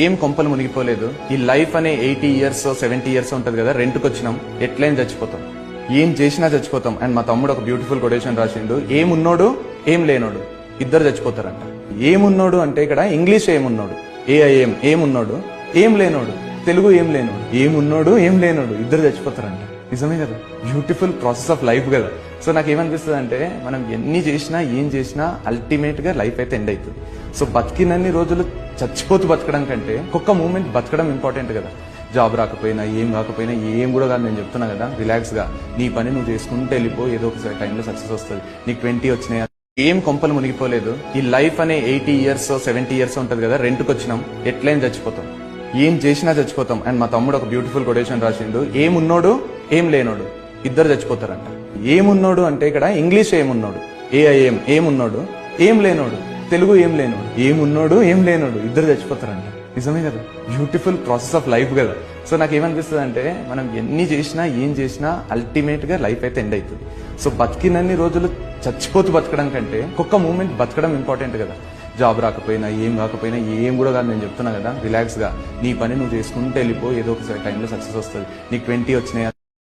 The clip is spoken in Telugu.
ఏం కొంపలు మునిగిపోలేదు. ఈ లైఫ్ అనే 80 ఇయర్స్ 70 ఇయర్స్ ఉంటది కదా, రెంట్కి వచ్చినాం, ఎట్లయినా చచ్చిపోతాం, ఏం చేసినా చచ్చిపోతాం. అండ్ మా తమ్ముడు ఒక బ్యూటిఫుల్ కొటేషన్ రాసిండు, ఏమున్నోడు ఏం లేనోడు ఇద్దరు చచ్చిపోతారంట. ఏమున్నోడు అంటే ఇక్కడ ఇంగ్లీష్ ఏమున్నోడు, ఏఐఎం ఏమున్నోడు, ఏం లేనోడు తెలుగు ఏం లేనోడు, ఏమున్నోడు ఏం లేనోడు ఇద్దరు చచ్చిపోతారంట. నిజమే కదా, బ్యూటిఫుల్ ప్రాసెస్ ఆఫ్ లైఫ్ కదా. సో నాకు ఏమనిపిస్తుంది అంటే, మనం ఎన్ని చేసినా ఏం చేసినా అల్టిమేట్ గా లైఫ్ అయితే ఎండ్ అవుతుంది. సో బతికినన్ని రోజులు చచ్చిపోతూ బతకడం కంటే ఒక్క మూమెంట్ బతకడం ఇంపార్టెంట్ కదా. జాబ్ రాకపోయినా ఏం కాకపోయినా ఏం కూడా కాదు, నేను చెప్తున్నా కదా, రిలాక్స్ గా నీ పని నువ్వు చేసుకుంటూ వెళ్ళిపో, ఏదో ఒక టైంలో సక్సెస్ వస్తుంది. నీకు 20 వచ్చినాయి, ఏం కొంపలు మునిగిపోలేదు. ఈ లైఫ్ అనే 80 ఇయర్స్ 70 ఇయర్స్ ఉంటది కదా, రెంట్కి వచ్చినాం, ఎట్లయినా చచ్చిపోతాం, ఏం చేసినా చచ్చిపోతాం. అండ్ మా తమ్ముడు ఒక బ్యూటిఫుల్ కొటేషన్ రాసిండు, ఏమున్నోడు ఏం లేనోడు ఇద్దరు చచ్చిపోతారంట. ఏమున్నోడు అంటే ఇక్కడ ఇంగ్లీష్ ఏమున్నోడు, ఏఐఎం ఏమున్నోడు, ఏం లేనోడు తెలుగు ఏం లేనోడు, ఏమున్నోడు ఏం లేనోడు ఇద్దరు చచ్చిపోతారంట. నిజమే కదా, బ్యూటిఫుల్ ప్రాసెస్ ఆఫ్ లైఫ్ కదా. సో నాకు ఏమనిపిస్తుంది అంటే, మనం ఎన్ని చేసినా ఏం చేసినా అల్టిమేట్ గా లైఫ్ అయితే ఎండ్ అవుతుంది. సో బతికినన్ని రోజులు చచ్చిపోతూ బతకడం కంటే ఒక్క మూమెంట్ బతకడం ఇంపార్టెంట్ కదా. జాబ్ రాకపోయినా ఏం కాకపోయినా ఏం కూడా కాదు, నేను చెప్తున్నా కదా, రిలాక్స్ గా నీ పని నువ్వు చేసుకుంటూ వెళ్ళిపో, ఏదో ఒక టైంలో సక్సెస్ వస్తుంది. నీకు 20 వచ్చినాయి